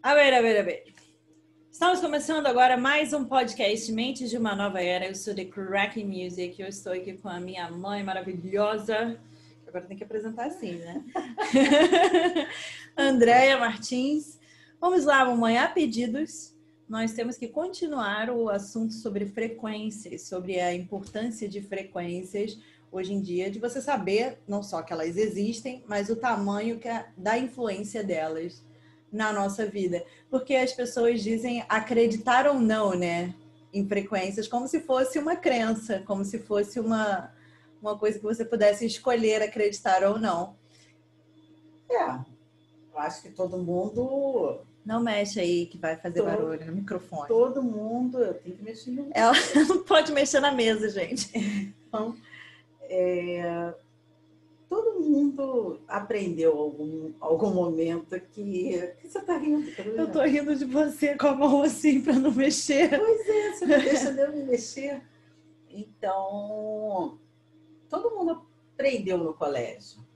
A ver. Estamos começando agora mais um podcast Mentes de uma Nova Era. Eu sou The Cracking Music. Eu estou aqui com a minha mãe maravilhosa. Agora tem que apresentar assim, né? Andréia Martins. Vamos lá, mamãe, a pedidos. Nós temos que continuar o assunto sobre frequências, sobre a importância de frequências hoje em dia, de você saber não só que elas existem, mas o tamanho da influência delas na nossa vida. Porque as pessoas dizem acreditar ou não, né? Em frequências, como se fosse uma crença, como se fosse uma coisa que você pudesse escolher acreditar ou não. Eu acho que todo mundo... Não mexe aí que vai fazer barulho no microfone. Todo mundo... Eu tenho que mexer no... Ela não pode mexer na mesa, gente. Então, todo mundo aprendeu algum momento que você está rindo, Carolina? Eu tô rindo de você com a mão assim para não mexer. Pois é, você não deixa eu me mexer. Então, todo mundo aprendeu no colégio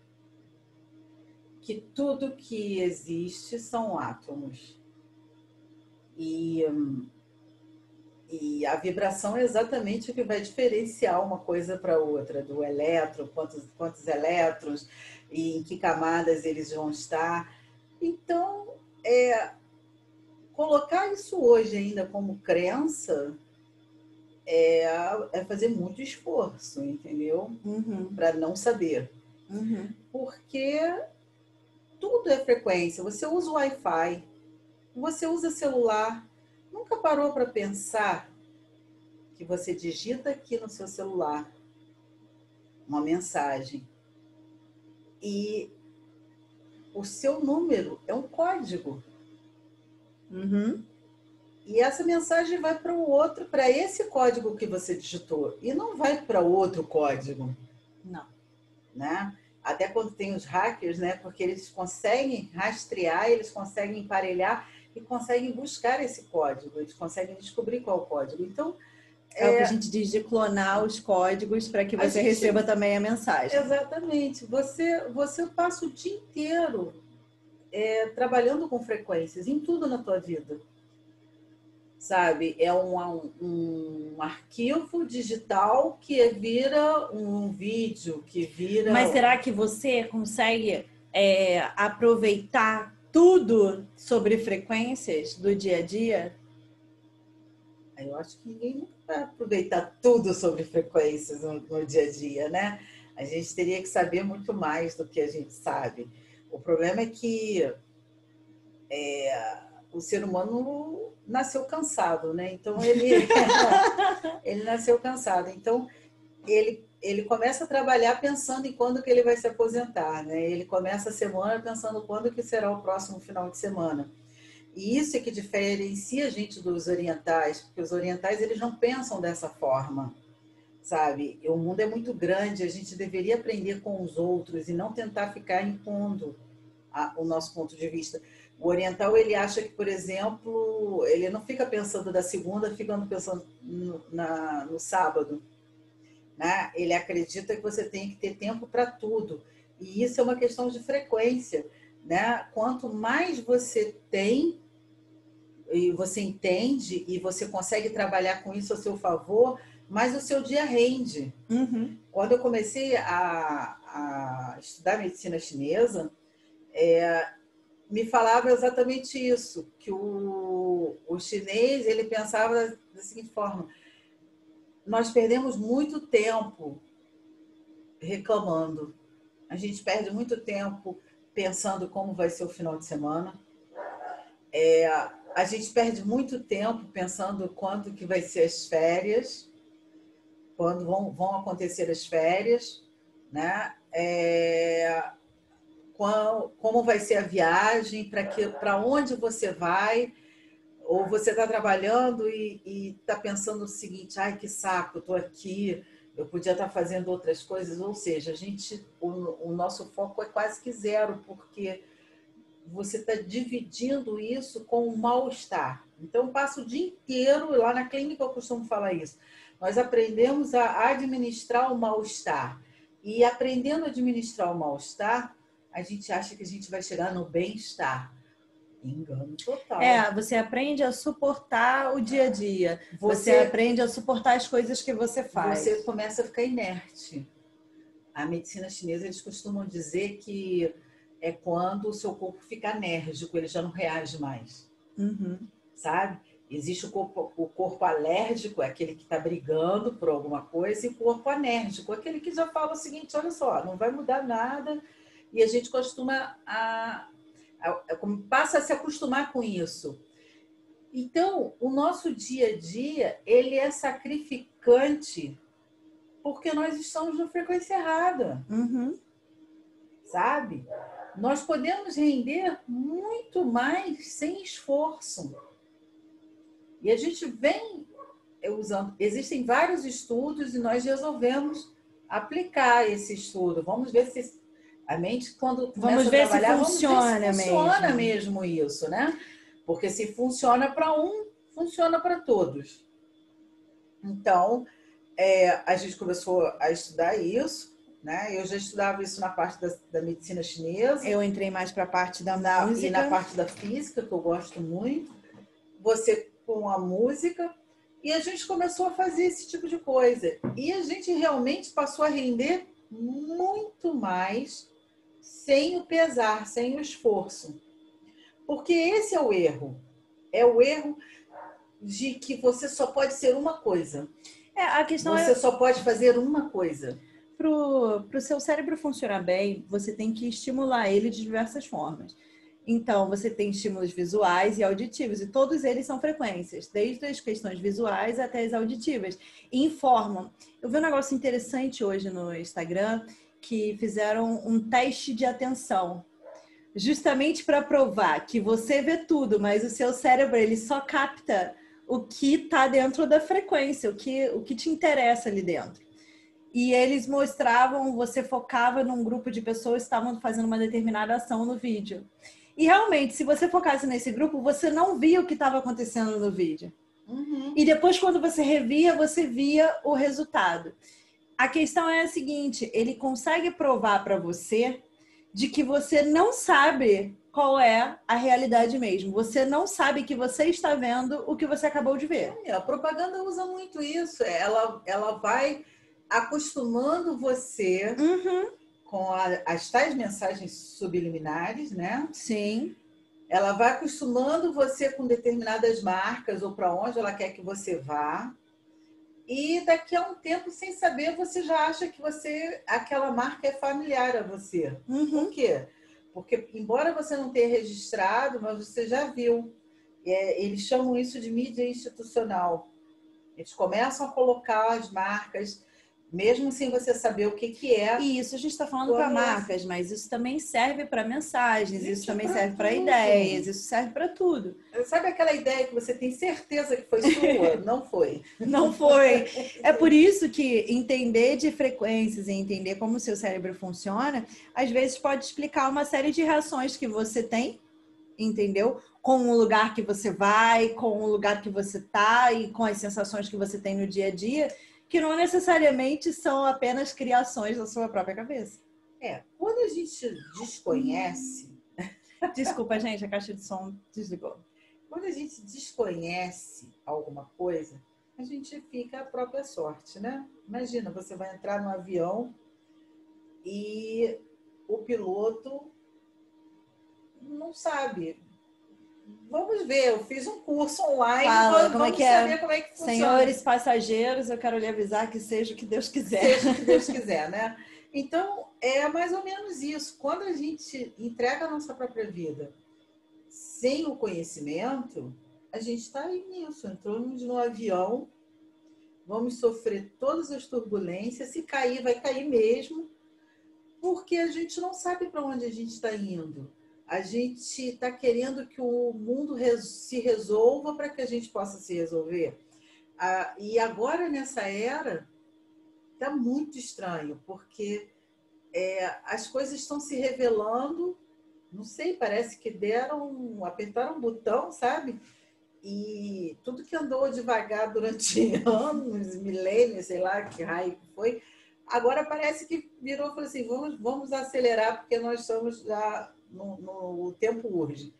que tudo que existe são átomos. E a vibração é exatamente o que vai diferenciar uma coisa para outra, do elétron, quantos elétrons e em que camadas eles vão estar. Então, colocar isso hoje ainda como crença é fazer muito esforço, entendeu? Para não saber. Porque tudo é frequência. Você usa o Wi-Fi, você usa celular. Nunca parou para pensar que você digita aqui no seu celular uma mensagem e o seu número é um código. E essa mensagem vai para o outro, para esse código que você digitou, e não vai para outro código. Não. Né? Até quando tem os hackers, né? Porque eles conseguem rastrear, eles conseguem emparelhar e conseguem buscar esse código, eles conseguem descobrir qual é o código. Então, é o que a gente diz de clonar os códigos para que você receba também a mensagem. Exatamente. Você passa o dia inteiro trabalhando com frequências em tudo na tua vida. Sabe? É um arquivo digital que vira um vídeo, que vira... Mas será que você consegue aproveitar tudo sobre frequências do dia a dia? Eu acho que ninguém nunca vai aproveitar tudo sobre frequências no dia a dia, né? A gente teria que saber muito mais do que a gente sabe. O problema é que o ser humano nasceu cansado, né? Então, ele nasceu cansado. Então, ele começa a trabalhar pensando em quando que ele vai se aposentar, né? Ele começa a semana pensando quando que será o próximo final de semana. E isso é que diferencia a gente dos orientais, porque os orientais eles não pensam dessa forma, sabe? O mundo é muito grande, a gente deveria aprender com os outros e não tentar ficar impondo o nosso ponto de vista. O oriental ele acha que, por exemplo, ele não fica pensando da segunda, ficando pensando no sábado, né? Ele acredita que você tem que ter tempo para tudo. E isso é uma questão de frequência, né? Quanto mais você tem e você entende e você consegue trabalhar com isso a seu favor, mais o seu dia rende. Quando eu comecei a estudar medicina chinesa, me falava exatamente isso, que o chinês ele pensava da seguinte forma: nós perdemos muito tempo reclamando, a gente perde muito tempo pensando como vai ser o final de semana, a gente perde muito tempo pensando quando que vai ser as férias, quando vão acontecer as férias, né? Como vai ser a viagem, para onde você vai, ou você está trabalhando e está pensando o seguinte: ai, que saco, estou aqui, eu podia estar fazendo outras coisas. Ou seja, o nosso foco é quase que zero, porque você está dividindo isso com o mal-estar. Então, passo o dia inteiro, lá na clínica eu costumo falar isso, nós aprendemos a administrar o mal-estar. E aprendendo a administrar o mal-estar, a gente acha que a gente vai chegar no bem-estar. Engano total. Você aprende a suportar o dia a dia. Você aprende a suportar as coisas que você faz. Você começa a ficar inerte. A medicina chinesa, eles costumam dizer que é quando o seu corpo fica enérgico, ele já não reage mais. Uhum. Sabe? Existe o corpo alérgico, é aquele que está brigando por alguma coisa, e o corpo anérgico, aquele que já fala o seguinte, olha só, não vai mudar nada, e a gente costuma passa a se acostumar com isso. Então, o nosso dia a dia, ele é sacrificante porque nós estamos na frequência errada. Uhum. Sabe? Nós podemos render muito mais sem esforço. E a gente vem usando... Existem vários estudos e nós resolvemos aplicar esse estudo. Vamos ver se a mente, quando começa a trabalhar, vamos ver se funciona mesmo isso, né? Porque se funciona para um, funciona para todos. Então, a gente começou a estudar isso, né? Eu já estudava isso na parte da medicina chinesa. Eu entrei mais para a parte da música. E na parte da física, que eu gosto muito. Você com a música. E a gente começou a fazer esse tipo de coisa. E a gente realmente passou a render muito mais sem o pesar, sem o esforço. Porque esse é o erro. É o erro de que você só pode ser uma coisa. A questão você só pode fazer uma coisa. Para o seu cérebro funcionar bem, você tem que estimular ele de diversas formas. Então, você tem estímulos visuais e auditivos, e todos eles são frequências, desde as questões visuais até as auditivas. E informam. Eu vi um negócio interessante hoje no Instagram, que fizeram um teste de atenção, justamente para provar que você vê tudo, mas o seu cérebro ele só capta o que está dentro da frequência, o que te interessa ali dentro. E eles mostravam, você focava num grupo de pessoas que estavam fazendo uma determinada ação no vídeo. E realmente, se você focasse nesse grupo, você não via o que estava acontecendo no vídeo. Uhum. E depois, quando você revia, você via o resultado. A questão é a seguinte, ele consegue provar para você de que você não sabe qual é a realidade mesmo. Você não sabe que você está vendo o que você acabou de ver. A propaganda usa muito isso. Ela vai acostumando você com as tais mensagens subliminares, né? Sim. Ela vai acostumando você com determinadas marcas ou para onde ela quer que você vá. E daqui a um tempo, sem saber, você já acha que aquela marca é familiar a você. Por quê? Porque, embora você não tenha registrado, mas você já viu. Eles chamam isso de mídia institucional. Eles começam a colocar as marcas, mesmo sem você saber o que é. E isso a gente está falando para marcas, mas isso também serve para mensagens, isso também serve para ideias, isso serve para tudo. Sabe aquela ideia que você tem certeza que foi sua? Não foi. Não foi. É por isso que entender de frequências e entender como o seu cérebro funciona, às vezes pode explicar uma série de reações que você tem, entendeu? Com o lugar que você vai, com o lugar que você tá e com as sensações que você tem no dia a dia, que não necessariamente são apenas criações da sua própria cabeça. Quando a gente desconhece... Desculpa, gente, a caixa de som desligou. Quando a gente desconhece alguma coisa, a gente fica à própria sorte, né? Imagina, você vai entrar no avião e o piloto não sabe. Vamos ver, eu fiz um curso online, vamos saber como é que funciona. Senhores passageiros, eu quero lhe avisar que seja o que Deus quiser. Seja o que Deus quiser, né? Então, é mais ou menos isso. Quando a gente entrega a nossa própria vida sem o conhecimento, a gente está aí nisso. Entramos no avião, vamos sofrer todas as turbulências. Se cair, vai cair mesmo, porque a gente não sabe para onde a gente está indo. A gente está querendo que o mundo se resolva para que a gente possa se resolver. E agora, nessa era, está muito estranho, porque as coisas estão se revelando, não sei, parece que apertaram um botão, sabe? E tudo que andou devagar durante anos, milênios, sei lá que raio que foi, agora parece que virou e falou assim, vamos acelerar, porque nós estamos já no tempo urge.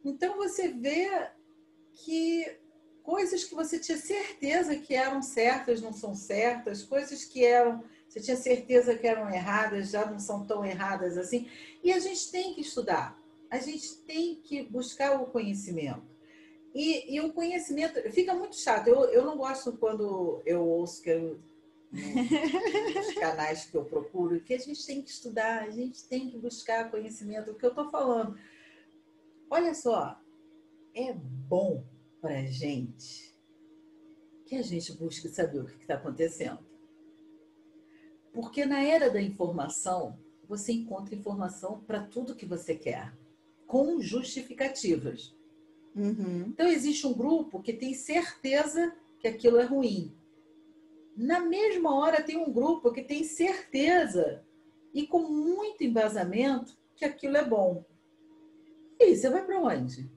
Então você vê que coisas que você tinha certeza que eram certas não são certas, coisas que você tinha certeza que eram erradas já não são tão erradas assim. E a gente tem que estudar, a gente tem que buscar o conhecimento. E o conhecimento fica muito chato. Eu não gosto quando eu ouço nos canais que eu procuro, que a gente tem que estudar, a gente tem que buscar conhecimento. O que eu estou falando, olha só, é bom para a gente que a gente busque saber o que está acontecendo. Porque na era da informação, você encontra informação para tudo que você quer, com justificativas. Então, existe um grupo que tem certeza que aquilo é ruim. Na mesma hora, tem um grupo que tem certeza e com muito embasamento que aquilo é bom. E aí, você vai para onde?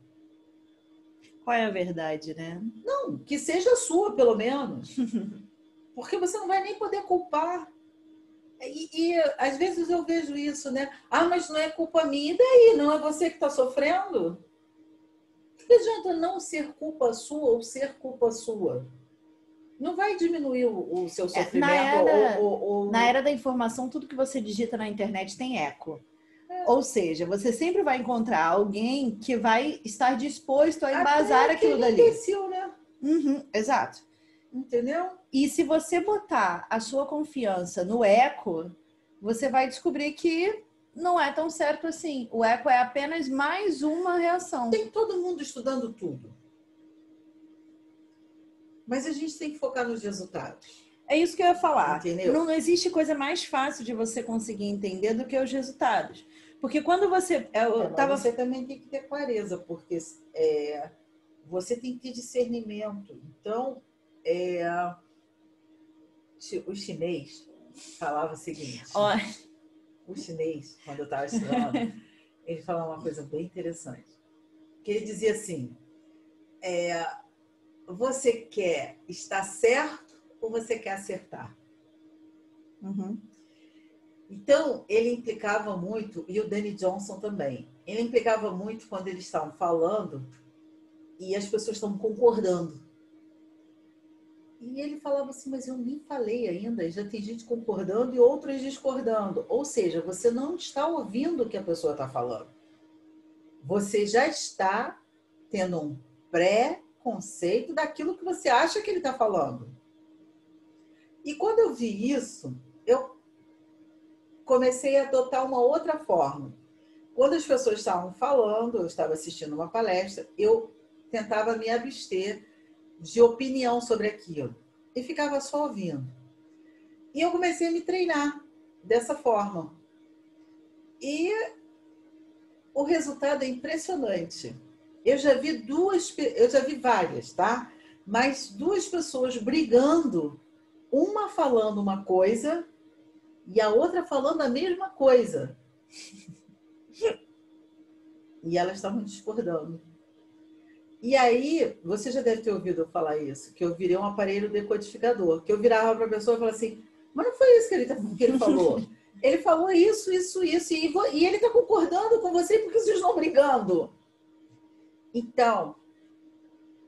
Qual é a verdade, né? Não, que seja sua, pelo menos. Porque você não vai nem poder culpar. E às vezes eu vejo isso, né? Ah, mas não é culpa minha. E daí? Não é você que está sofrendo? Que adianta não ser culpa sua ou ser culpa sua? Não vai diminuir o seu sofrimento. Na era da informação, tudo que você digita na internet tem eco. Ou seja, você sempre vai encontrar alguém que vai estar disposto a embasar aquilo dali. Imbecil, né? Exato. Entendeu? E se você botar a sua confiança no eco, você vai descobrir que não é tão certo assim. O eco é apenas mais uma reação. Tem todo mundo estudando tudo. Mas a gente tem que focar nos resultados. É isso que eu ia falar. Entendeu? Não existe coisa mais fácil de você conseguir entender do que os resultados. Porque quando você... Você também tem que ter clareza, porque você tem que ter discernimento. Então, o chinês falava o seguinte. O chinês, quando eu estava estudando, ele falava uma coisa bem interessante. Que ele dizia assim, você quer estar certo ou você quer acertar? Então, ele implicava muito, e o Danny Johnson também, ele implicava muito quando eles estavam falando e as pessoas estavam concordando. E ele falava assim, mas eu nem falei ainda, já tem gente concordando e outras discordando. Ou seja, você não está ouvindo o que a pessoa está falando. Você já está tendo um pré-conceito daquilo que você acha que ele está falando. E quando eu vi isso, eu comecei a adotar uma outra forma. Quando as pessoas estavam falando, eu estava assistindo uma palestra, eu tentava me abster de opinião sobre aquilo. E ficava só ouvindo. E eu comecei a me treinar dessa forma. E o resultado é impressionante. Eu já vi várias, tá? Mas 2 pessoas brigando, uma falando uma coisa e a outra falando a mesma coisa. E elas estavam discordando. E aí, você já deve ter ouvido eu falar isso, que eu virei um aparelho decodificador, que eu virava para a pessoa e falava assim, mas não foi isso que ele falou. Ele falou isso, e ele está concordando com você porque vocês estão brigando. Então,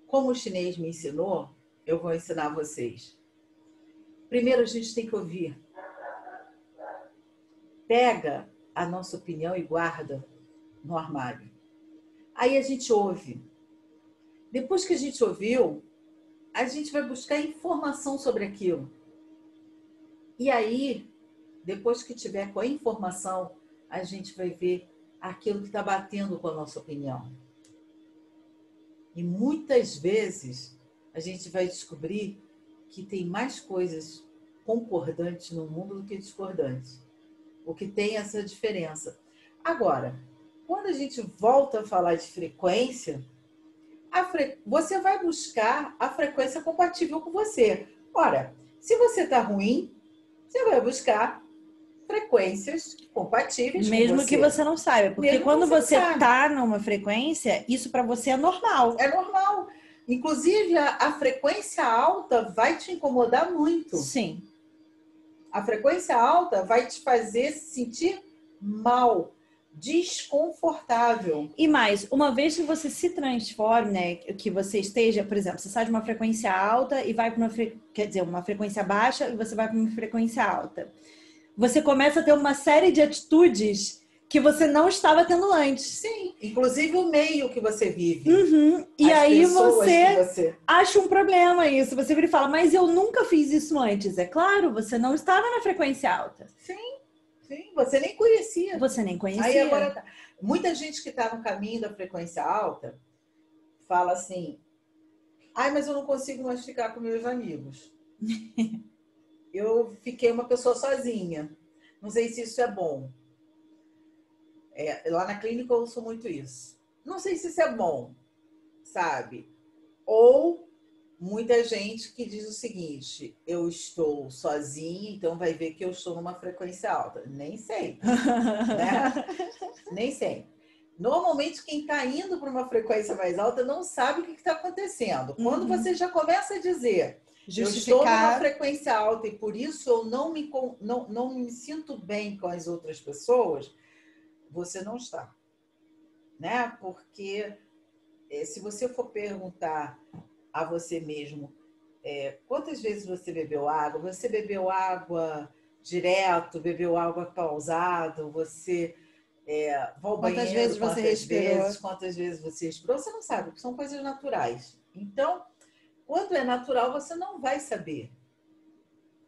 como o chinês me ensinou, eu vou ensinar vocês. Primeiro, a gente tem que ouvir. Pega a nossa opinião e guarda no armário. Aí a gente ouve. Depois que a gente ouviu, a gente vai buscar informação sobre aquilo. E aí, depois que tiver com a informação, a gente vai ver aquilo que está batendo com a nossa opinião. E muitas vezes a gente vai descobrir que tem mais coisas concordantes no mundo do que discordantes. O que tem essa diferença. Agora, quando a gente volta a falar de frequência, você vai buscar a frequência compatível com você. Ora, se você está ruim, você vai buscar frequências compatíveis com você. Mesmo que você não saiba. Porque quando você está numa frequência, isso para você é normal. É normal. Inclusive, a frequência alta vai te incomodar muito. Sim. A frequência alta vai te fazer se sentir mal. desconfortável. E mais, uma vez que você se transforme, né, que você esteja, por exemplo, você sai de uma frequência alta e vai para uma frequência baixa e você vai para uma frequência alta. Você começa a ter uma série de atitudes que você não estava tendo antes. Sim, inclusive o meio que você vive. Uhum. E As aí pessoas que você acha um problema isso. Você vira e fala, mas eu nunca fiz isso antes. É claro, você não estava na frequência alta. Sim, você nem conhecia. Você nem Aí conhecia. agora, muita gente que está no caminho da frequência alta fala assim, ai, mas eu não consigo mais ficar com meus amigos. Eu fiquei uma pessoa sozinha. Não sei se isso é bom. Lá na clínica eu ouço muito isso. Não sei se isso é bom, sabe? Ou muita gente que diz o seguinte, eu estou sozinha, então vai ver que eu estou numa frequência alta. Nem sei, né? Nem sei. Normalmente quem está indo para uma frequência mais alta não sabe o que está acontecendo. Quando você já começa a dizer, eu estou numa frequência alta e por isso eu não me sinto bem com as outras pessoas, você não está, né? Porque se você for perguntar a você mesmo quantas vezes você bebeu água direto, bebeu água pausado, você vai ao Quantas banheiro vezes você respirou? quantas vezes você respirou, você não sabe, porque são coisas naturais. Então, quando é natural, você não vai saber,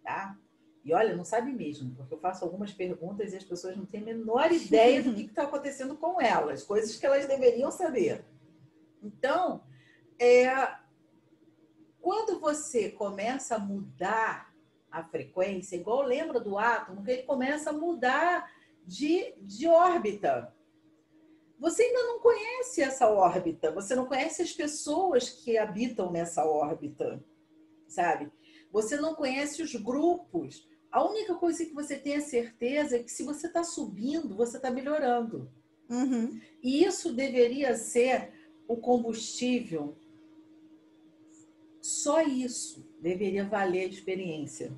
tá? E olha, não sabe mesmo, porque eu faço algumas perguntas e as pessoas não têm a menor ideia do que está acontecendo com elas, coisas que elas deveriam saber. Então, quando você começa a mudar a frequência, igual lembra do átomo, que ele começa a mudar de órbita. Você ainda não conhece essa órbita, você não conhece as pessoas que habitam nessa órbita, sabe? Você não conhece os grupos. A única coisa que você tem a certeza é que se você está subindo, você está melhorando. Uhum. E isso deveria ser o combustível. Só isso deveria valer a experiência.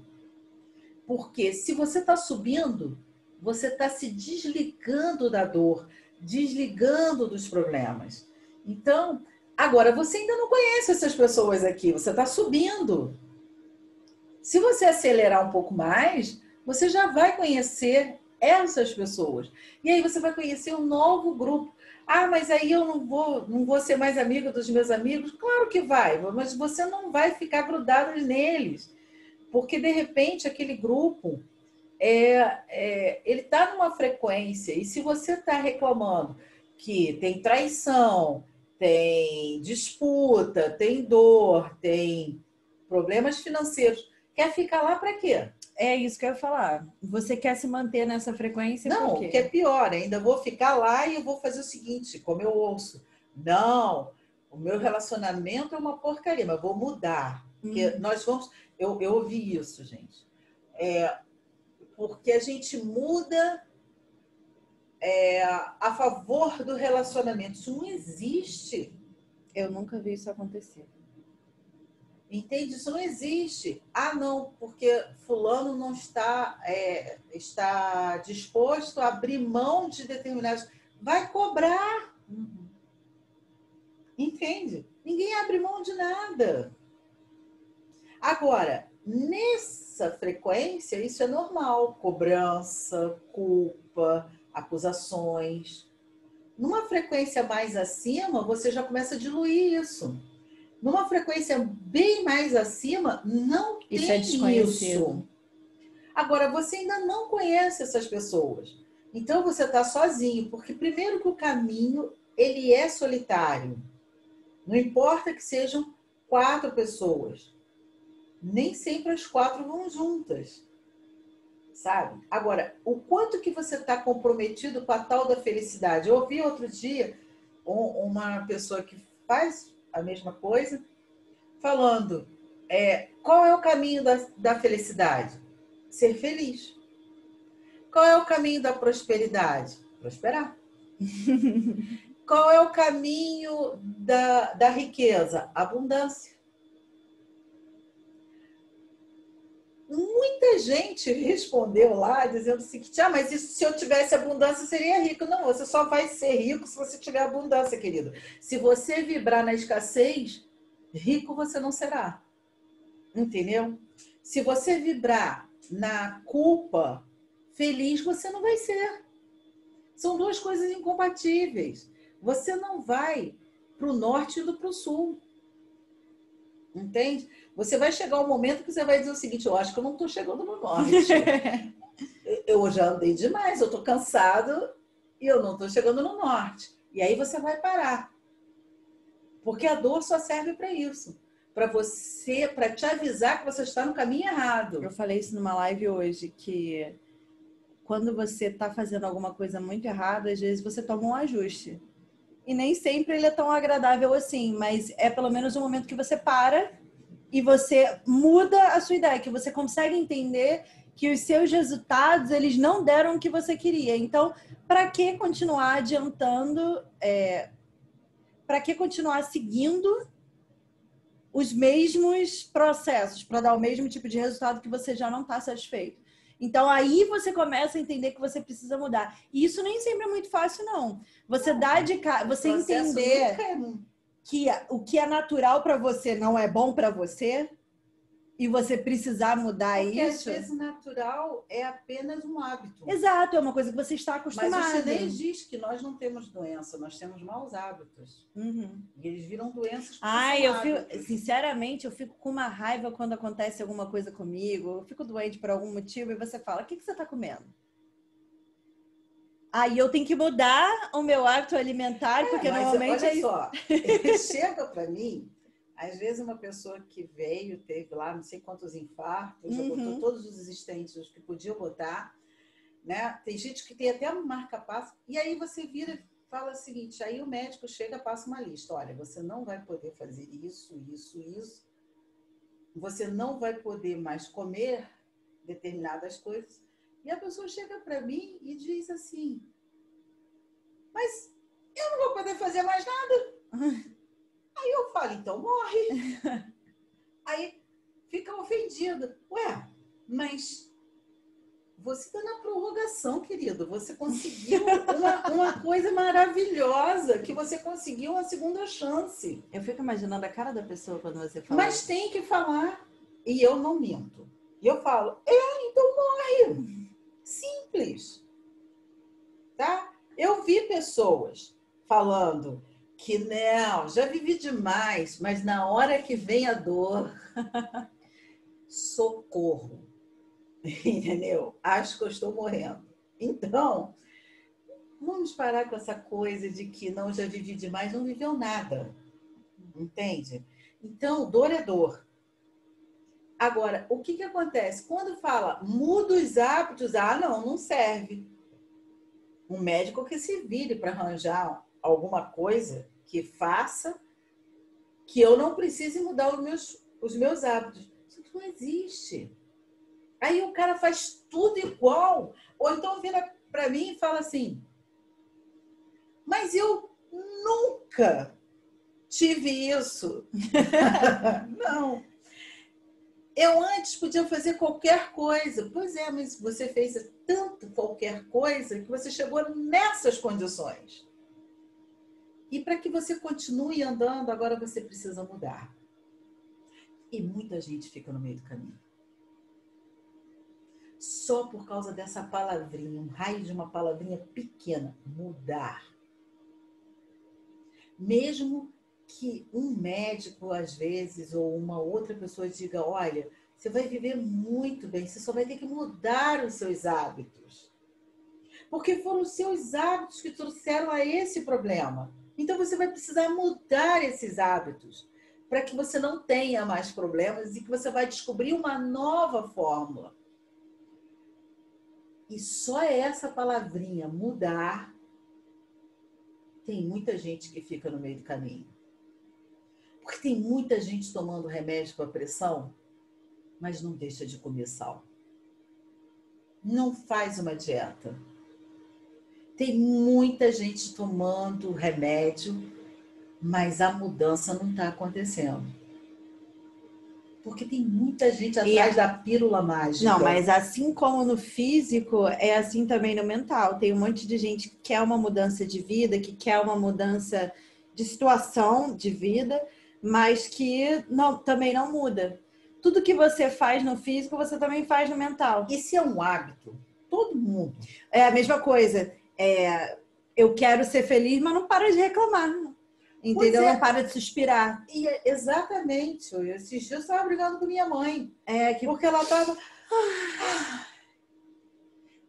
Porque se você está subindo, você está se desligando da dor, desligando dos problemas. Então, agora, você ainda não conhece essas pessoas aqui, você está subindo. Se você acelerar um pouco mais, você já vai conhecer essas pessoas. E aí você vai conhecer um novo grupo. Ah, mas aí eu não vou ser mais amigo dos meus amigos? Claro que vai, mas você não vai ficar grudado neles. Porque, de repente, aquele grupo, ele está numa frequência. E se você está reclamando que tem traição, tem disputa, tem dor, tem problemas financeiros, quer ficar lá para quê? É isso que eu ia falar. Você quer se manter nessa frequência Não, por quê? o que é pior, ainda vou ficar lá e eu vou fazer o seguinte, como eu ouço. Não, o meu relacionamento é uma porcaria, mas vou mudar. Porque nós vamos... Eu ouvi isso, gente. Porque a gente muda a favor do relacionamento. Isso não existe. Eu nunca vi isso acontecer. Entende? Isso não existe. Ah, não, porque fulano não está disposto a abrir mão de determinados... Vai cobrar. Entende? Ninguém abre mão de nada. Agora, nessa frequência, isso é normal. Cobrança, culpa, acusações. Numa frequência mais acima, você já começa a diluir isso. Numa frequência bem mais acima, não tem Isso é desconhecido. isso. Agora, você ainda não conhece essas pessoas. Então, você está sozinho, porque primeiro que o caminho, ele é solitário. Não importa que sejam 4 pessoas. Nem sempre as 4 vão juntas. Sabe? Agora, o quanto que você está comprometido com a tal da felicidade? Eu ouvi outro dia uma pessoa que faz a mesma coisa, falando, qual é o caminho da felicidade? Ser feliz. Qual é o caminho da prosperidade? Prosperar. Qual é o caminho da riqueza? Abundância. Muita gente respondeu lá dizendo o seguinte: ah, mas isso, se eu tivesse abundância, seria rico. Não, você só vai ser rico se você tiver abundância, querido. Se você vibrar na escassez, rico você não será. Entendeu? Se você vibrar na culpa, feliz você não vai ser. São duas coisas incompatíveis. Você não vai para o norte e para o sul. Entende? Você vai chegar um momento que você vai dizer o seguinte: eu acho que eu não estou chegando no norte. Eu já andei demais, eu estou cansado e eu não estou chegando no norte. E aí você vai parar. Porque a dor só serve para isso. Para te avisar que você está no caminho errado. Eu falei isso numa live hoje, que quando você está fazendo alguma coisa muito errada, às vezes você toma um ajuste. E nem sempre ele é tão agradável assim, mas é pelo menos um momento que você para e você muda a sua ideia, que você consegue entender que os seus resultados, eles não deram o que você queria. Então, para que continuar adiantando, para que continuar seguindo os mesmos processos para dar o mesmo tipo de resultado que você já não está satisfeito? Então, aí você começa a entender que você precisa mudar. E isso nem sempre é muito fácil, não. Você você entender que o que é natural para você não é bom para você e você precisar mudar Porque isso. Às vezes natural é apenas um hábito. Exato, é uma coisa que você está acostumado. Mas o chinês diz que nós não temos doença, nós temos maus hábitos. Uhum. E eles viram doenças. Sinceramente, eu fico com uma raiva quando acontece alguma coisa comigo. Eu fico doente por algum motivo e você fala: o que você está comendo? Aí eu tenho que mudar o meu hábito alimentar, porque normalmente olha só, chega para mim, às vezes uma pessoa que veio, teve lá não sei quantos infartos, já botou todos os existentes que podiam botar, né? Tem gente que tem até um marca-passo, e aí você vira e fala o seguinte, aí o médico chega e passa uma lista: olha, você não vai poder fazer isso, isso, isso, você não vai poder mais comer determinadas coisas. E a pessoa chega para mim e diz assim: mas eu não vou poder fazer mais nada. Aí eu falo: então morre. Aí fica ofendido. Ué, mas você está na prorrogação, querido. Você conseguiu uma coisa maravilhosa, que você conseguiu uma segunda chance. Eu fico imaginando a cara da pessoa quando você fala. Mas tem que falar. E eu não minto. E eu falo: então morre. Simples. Tá? Eu vi pessoas falando que não, já vivi demais, mas na hora que vem a dor, socorro. Entendeu? Acho que eu estou morrendo. Então, vamos parar com essa coisa de que não, já vivi demais, não viveu nada. Entende? Então, dor é dor. Agora, o que acontece? Quando fala muda os hábitos, não serve. Um médico que se vire para arranjar alguma coisa que faça que eu não precise mudar os meus hábitos. Isso não existe. Aí o cara faz tudo igual. Ou então vira para mim e fala assim: mas eu nunca tive isso. Não. Eu antes podia fazer qualquer coisa. Pois é, mas você fez tanto qualquer coisa que você chegou nessas condições. E para que você continue andando, agora você precisa mudar. E muita gente fica no meio do caminho. Só por causa dessa palavrinha, um raio de uma palavrinha pequena, mudar. Mesmo que um médico, às vezes, ou uma outra pessoa diga: olha, você vai viver muito bem, você só vai ter que mudar os seus hábitos. Porque foram os seus hábitos que trouxeram a esse problema. Então, você vai precisar mudar esses hábitos para que você não tenha mais problemas e que você vai descobrir uma nova fórmula. E só essa palavrinha, mudar, tem muita gente que fica no meio do caminho. Porque tem muita gente tomando remédio para pressão, mas não deixa de comer sal. Não faz uma dieta. Tem muita gente tomando remédio, mas a mudança não está acontecendo. Porque tem muita gente atrás da pílula mágica. Não, mas assim como no físico, é assim também no mental. Tem um monte de gente que quer uma mudança de vida, que quer uma mudança de situação de vida, mas que também não muda. Tudo que você faz no físico, você também faz no mental. E se é um hábito? Todo mundo. É a mesma coisa. Eu quero ser feliz, mas não para de reclamar. Entendeu? Não para de suspirar. Exatamente. Esses dias eu estava brigando com minha mãe. Porque ela estava...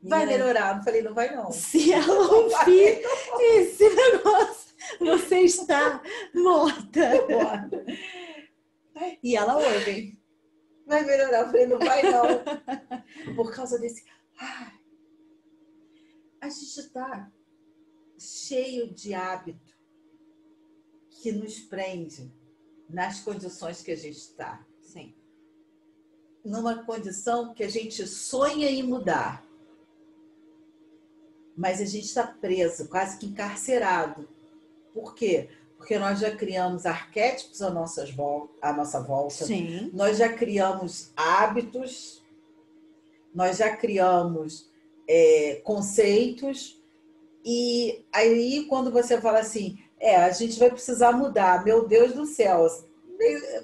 Vai melhorar. Eu falei, não vai não. Se ela ouvir esse negócio, você está morta. E ela ouve. Vai melhorar. Eu falei, não vai não. Por causa desse... A gente está cheio de hábito que nos prende nas condições que a gente está. Sim. Numa condição que a gente sonha em mudar. Mas a gente está preso, quase que encarcerado. Por quê? Porque nós já criamos arquétipos à nossa volta. Sim. Nós já criamos hábitos. Nós já criamos conceitos. E aí, quando você fala assim, a gente vai precisar mudar, meu Deus do céu.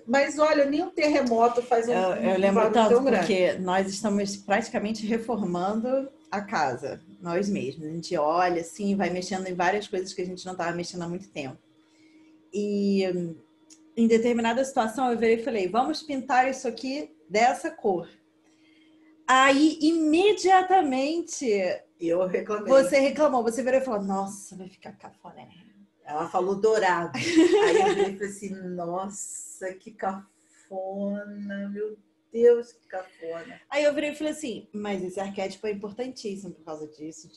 Mas olha, nem um terremoto faz eu lembro tanto porque nós estamos praticamente reformando a casa, nós mesmos. A gente olha assim, vai mexendo em várias coisas que a gente não estava mexendo há muito tempo. E em determinada situação eu virei e falei, vamos pintar isso aqui dessa cor. Aí, imediatamente, eu reclamei. Você reclamou, você virou e falou, nossa, vai ficar cafoné. Ela falou dourado. Aí eu falei assim, nossa, que cafona, meu Deus, que cafona. Aí eu virei e falei assim, mas esse arquétipo é importantíssimo por causa disso.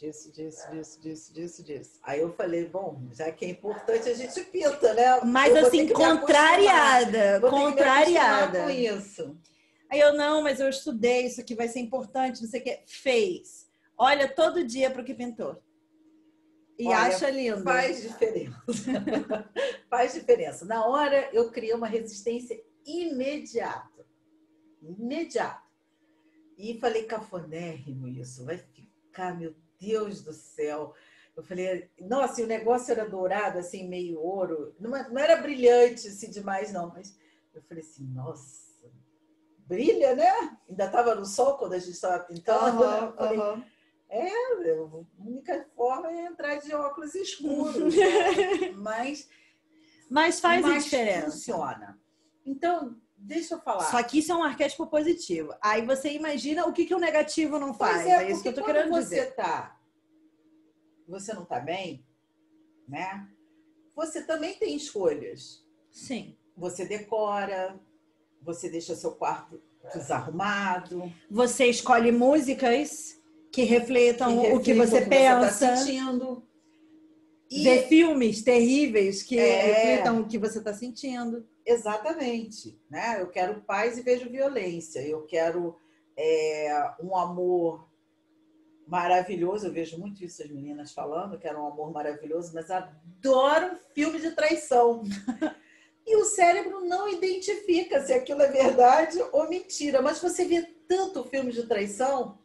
Aí eu falei, bom, já que é importante, a gente pinta, né? Mas assim, contrariada. Com isso. Aí eu, não, mas eu estudei, isso aqui vai ser importante, não sei o que. Fez. Olha todo dia para o que pintou. E acha lindo. Faz diferença. Faz diferença. Na hora, eu criei uma resistência imediata. E falei, cafonérrimo isso. Vai ficar, meu Deus do céu. Eu falei, não, assim, o negócio era dourado, assim, meio ouro. Não era brilhante, assim, demais, não. Mas eu falei assim, nossa, brilha, né? Ainda estava no sol quando a gente estava pintando. A única forma é entrar de óculos escuros. Né? Mas faz a diferença. Funciona. Então, deixa eu falar. Só que isso é um arquétipo positivo. Aí você imagina o que o negativo não faz. É isso que eu tô querendo dizer. Você não está bem, né? Você também tem escolhas. Sim. Você decora, você deixa seu quarto desarrumado. Você escolhe músicas que refletam o que você pensa. Tá sentindo. Ver filmes terríveis que refletam o que você está sentindo. Exatamente. Né? Eu quero paz e vejo violência. Eu quero um amor maravilhoso. Eu vejo muito isso as meninas falando, que era um amor maravilhoso, mas adoro filme de traição. E o cérebro não identifica se aquilo é verdade ou mentira. Mas você vê tanto filme de traição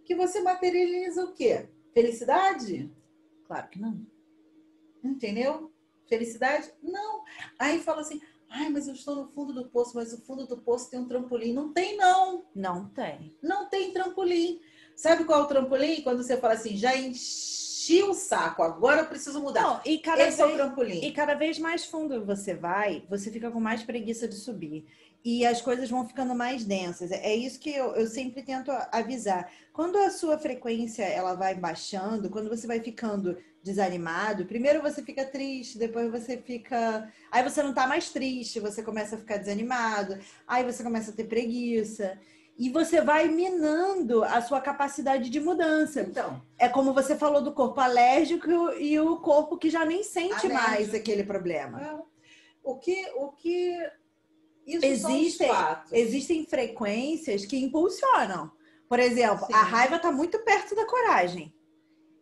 que você materializa o quê? Felicidade? Claro que não. Entendeu? Felicidade? Não. Aí fala assim, mas eu estou no fundo do poço, mas o fundo do poço tem um trampolim. Não tem, não. Não tem. Não tem trampolim. Sabe qual é o trampolim? Quando você fala assim, já enchi o saco, agora eu preciso mudar. Não, esse é o trampolim. E cada vez mais fundo você vai, você fica com mais preguiça de subir. E as coisas vão ficando mais densas. É isso que eu sempre tento avisar. Quando a sua frequência ela vai baixando, quando você vai ficando desanimado, primeiro você fica triste, depois você fica... Aí você não tá mais triste, você começa a ficar desanimado, aí você começa a ter preguiça. E você vai minando a sua capacidade de mudança. Então, é como você falou do corpo alérgico e o corpo que já nem sente mais aquele problema. O que Existem frequências que impulsionam. Por exemplo, a raiva está muito perto da coragem.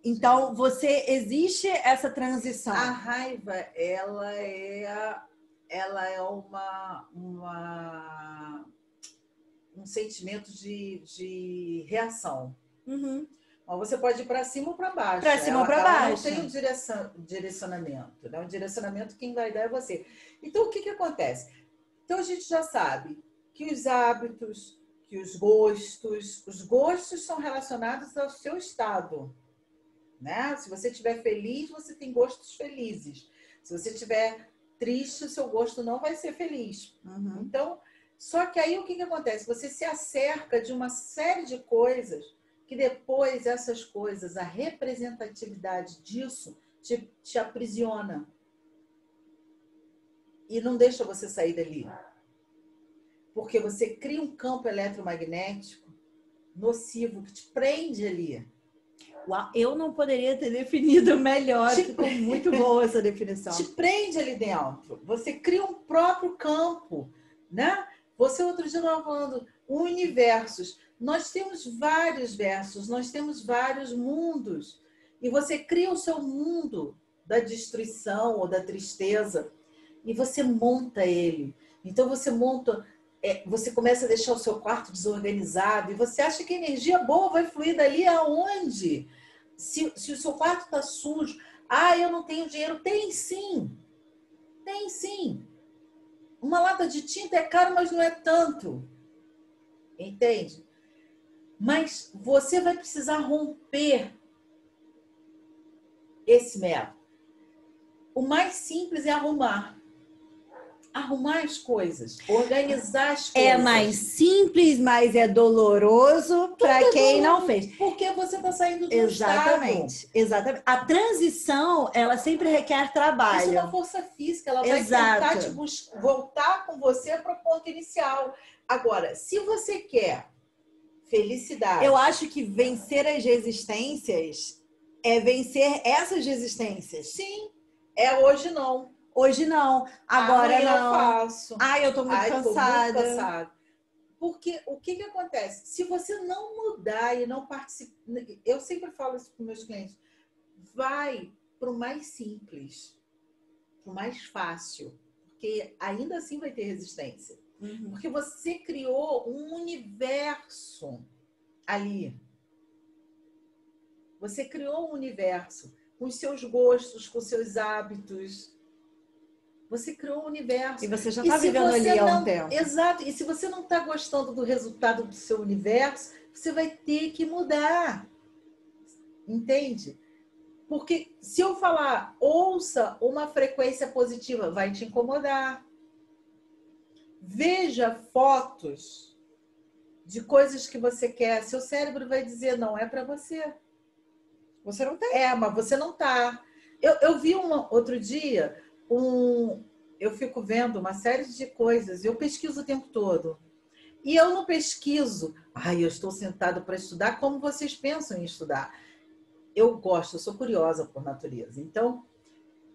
Então, existe essa transição. A raiva, ela é um sentimento de reação. Uhum. Mas você pode ir para cima ou para baixo. Para cima ou para Ela baixo. não tem um direcionamento, né? O direcionamento quem vai dar é você. Então, o que acontece? Então, a gente já sabe que os hábitos, que os gostos são relacionados ao seu estado, né? Se você estiver feliz, você tem gostos felizes. Se você estiver triste, o seu gosto não vai ser feliz. Uhum. Então, só que aí o que acontece? Você se acerca de uma série de coisas que depois essas coisas, a representatividade disso te aprisiona e não deixa você sair dali. Porque você cria um campo eletromagnético nocivo que te prende ali. Uau, eu não poderia ter definido melhor, ficou muito boa essa definição. Te prende ali dentro. Você cria um próprio campo, né? Você outro dia estava falando universos. Nós temos vários versos, nós temos vários mundos. E você cria o seu mundo da destruição ou da tristeza e você monta ele. Então você monta, você começa a deixar o seu quarto desorganizado e você acha que a energia boa vai fluir dali aonde? Se o seu quarto está sujo, eu não tenho dinheiro. Tem sim. Tem sim. Uma lata de tinta é caro, mas não é tanto. Entende? Mas você vai precisar romper esse método. O mais simples é arrumar. Arrumar as coisas, organizar as coisas. É mais simples, mas é doloroso para quem não fez. Porque você está saindo do Exatamente, exatamente. A transição, ela sempre requer trabalho. Isso é uma força física, ela vai tentar voltar com você para o ponto inicial. Agora, se você quer felicidade... Eu acho que vencer as resistências é vencer essas resistências. Sim, hoje não. Hoje não, agora amanhã não. Eu faço. Eu tô muito cansada. Tô muito cansada. Porque o que acontece? Se você não mudar e não participar... Eu sempre falo isso para os meus clientes. Vai para o mais simples, para o mais fácil. Porque ainda assim vai ter resistência. Uhum. Porque você criou um universo ali. Você criou um universo com os seus gostos, com os seus hábitos. Você criou um universo. E você já está vivendo ali há um tempo. Exato. E se você não está gostando do resultado do seu universo, você vai ter que mudar. Entende? Porque se eu falar, ouça uma frequência positiva, vai te incomodar. Veja fotos de coisas que você quer. Seu cérebro vai dizer, não é para você. Você não tem. Mas você não está. Eu vi outro dia... Eu fico vendo uma série de coisas, eu pesquiso o tempo todo. E eu não pesquiso, eu estou sentado para estudar como vocês pensam em estudar. Eu sou curiosa por natureza. Então,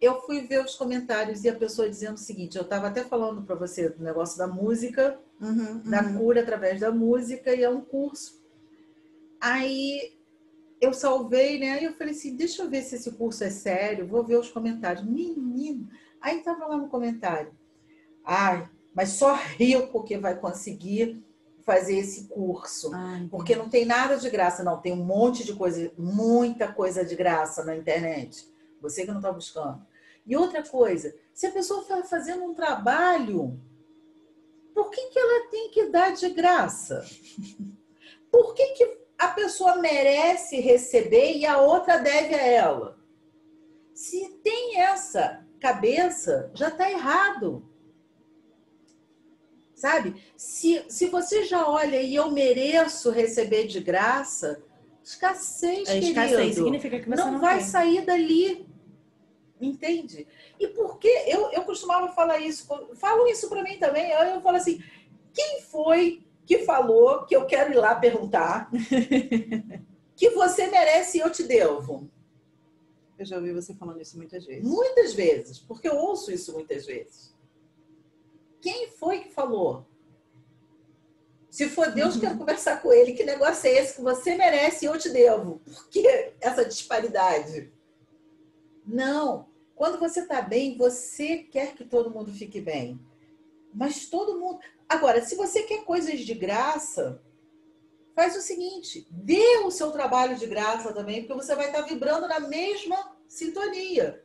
eu fui ver os comentários e a pessoa dizendo o seguinte, eu estava até falando para você do negócio da música, da cura através da música, e é um curso. Aí eu salvei, né? Aí eu falei assim, deixa eu ver se esse curso é sério, vou ver os comentários. Menino! Aí estava lá no comentário. Mas só riu porque vai conseguir fazer esse curso. Porque não tem nada de graça, não. Tem um monte de coisa, muita coisa de graça na internet. Você que não está buscando. E outra coisa, se a pessoa está fazendo um trabalho, por que ela tem que dar de graça? Por que a pessoa merece receber e a outra deve a ela? Se tem essa cabeça, já está errado. Sabe? Se você já olha e eu mereço receber de graça, escassez, querido. Escassez significa que você não vai tem. sair dali. Entende? E por que eu costumava falar isso? Falam isso para mim também. Eu falo assim, quem foi que falou que eu quero ir lá perguntar que você merece e eu te devo? Eu já ouvi você falando isso muitas vezes. Muitas vezes, porque eu ouço isso muitas vezes. Quem foi que falou? Se for Deus, quero conversar com ele. Que negócio é esse que você merece e eu te devo? Por que essa disparidade? Não. Quando você está bem, você quer que todo mundo fique bem. Mas todo mundo... Agora, se você quer coisas de graça, faz o seguinte, dê o seu trabalho de graça também, porque você vai estar vibrando na mesma sintonia.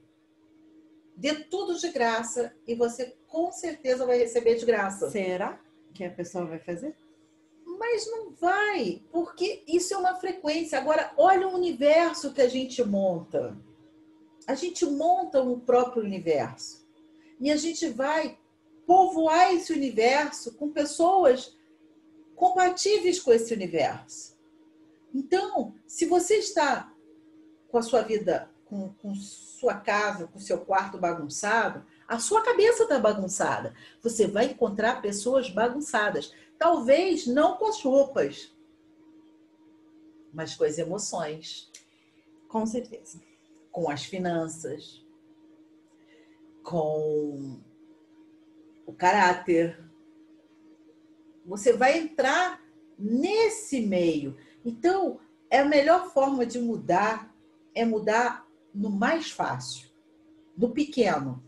Dê tudo de graça e você com certeza vai receber de graça. Será que a pessoa vai fazer? Mas não vai, porque isso é uma frequência. Agora, olha o universo que a gente monta. A gente monta o próprio universo. E a gente vai povoar esse universo com pessoas compatíveis com esse universo. Então, se você está com a sua vida, com sua casa, com seu quarto bagunçado, a sua cabeça está bagunçada. Você vai encontrar pessoas bagunçadas. Talvez não com as roupas, mas com as emoções. Com certeza. Com as finanças, com o caráter. Você vai entrar nesse meio. Então, a melhor forma de mudar é mudar no mais fácil, do pequeno.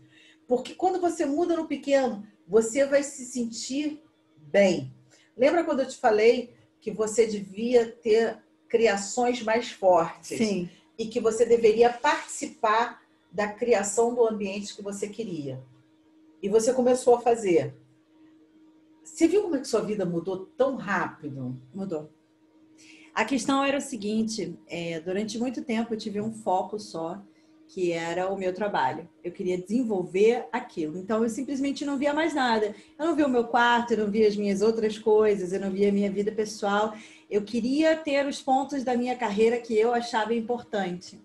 Porque quando você muda no pequeno, você vai se sentir bem. Lembra quando eu te falei que você devia ter criações mais fortes? Sim. E que você deveria participar da criação do ambiente que você queria. E você começou a fazer. Você viu como é que sua vida mudou tão rápido? Mudou. A questão era o seguinte, durante muito tempo eu tive um foco só, que era o meu trabalho. Eu queria desenvolver aquilo. Então eu simplesmente não via mais nada. Eu não via o meu quarto, eu não via as minhas outras coisas, eu não via a minha vida pessoal. Eu queria ter os pontos da minha carreira que eu achava importante.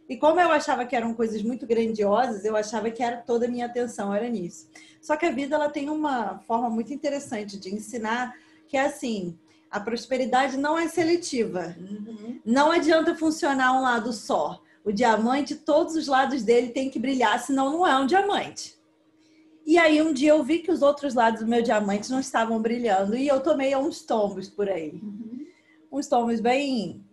E como eu achava que eram coisas muito grandiosas, eu achava que era toda a minha atenção era nisso. Só que a vida ela tem uma forma muito interessante de ensinar, que é assim, a prosperidade não é seletiva. Não adianta funcionar um lado só. O diamante, todos os lados dele tem que brilhar, senão não é um diamante. E aí um dia eu vi que os outros lados do meu diamante não estavam brilhando e eu tomei uns tombos por aí. Uns tombos bem...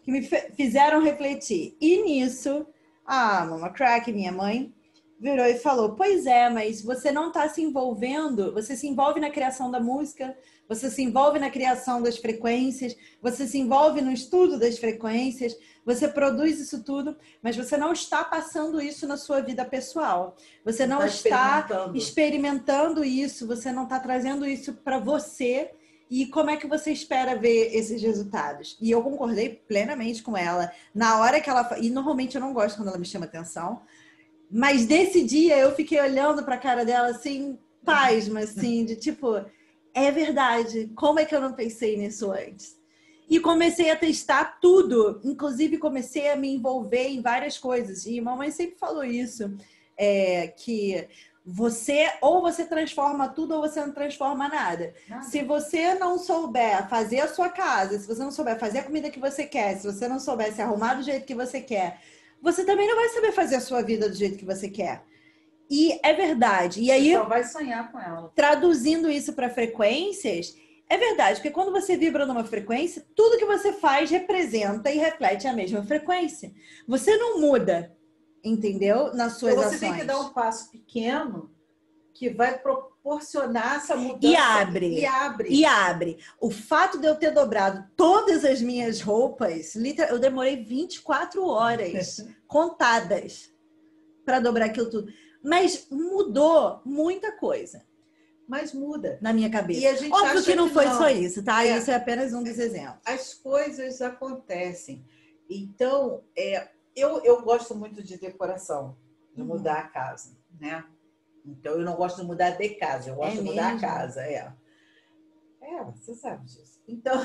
que me fizeram refletir. E nisso, a Mama Crack, minha mãe, virou e falou, pois é, mas você não está se envolvendo, você se envolve na criação da música, você se envolve na criação das frequências, você se envolve no estudo das frequências, você produz isso tudo, mas você não está passando isso na sua vida pessoal. Você não está experimentando isso, você não está trazendo isso para você. E como é que você espera ver esses resultados? E eu concordei plenamente com ela. Na hora que ela... E normalmente eu não gosto quando ela me chama atenção. Mas desse dia eu fiquei olhando para a cara dela assim, pasma, assim, de tipo... É verdade. Como é que eu não pensei nisso antes? E comecei a testar tudo. Inclusive comecei a me envolver em várias coisas. E a mamãe sempre falou isso. Que... ou você transforma tudo ou você não transforma nada. Se você não souber fazer a sua casa, se você não souber fazer a comida que você quer, se você não souber se arrumar do jeito que você quer, você também não vai saber fazer a sua vida do jeito que você quer. E é verdade. E aí, você só vai sonhar com ela. Traduzindo isso para frequências, é verdade, porque quando você vibra numa frequência, tudo que você faz representa e reflete a mesma frequência. Você não muda, entendeu? Nas suas então, ações. Você tem que dar um passo pequeno que vai proporcionar essa mudança. E abre. O fato de eu ter dobrado todas as minhas roupas, eu demorei 24 horas contadas para dobrar aquilo tudo. Mas mudou muita coisa. Mas muda. Na minha cabeça. E a gente óbvio acha que não foi só isso, tá? Isso é apenas um dos exemplos. As coisas acontecem. Então, eu gosto muito de decoração, de mudar a casa, né? Então, eu não gosto de mudar de casa, eu gosto de mudar a casa, você sabe disso. Então,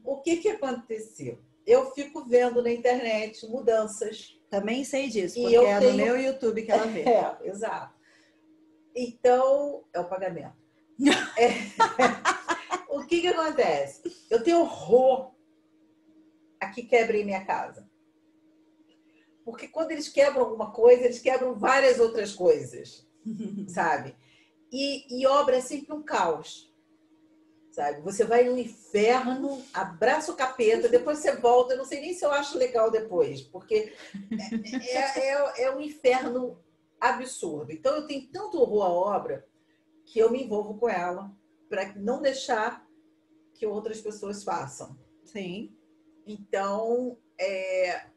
o que aconteceu? Eu fico vendo na internet mudanças. Também sei disso, porque é no meu YouTube que ela vê. Exato. Então, é o pagamento. O que acontece? Eu tenho horror a que quebrem minha casa. Porque quando eles quebram alguma coisa, eles quebram várias outras coisas, sabe? E obra é sempre um caos, sabe? Você vai no inferno, abraça o capeta, depois você volta. Eu não sei nem se eu acho legal depois, porque é um inferno absurdo. Então, eu tenho tanto horror à obra que eu me envolvo com ela para não deixar que outras pessoas façam. Sim. Então,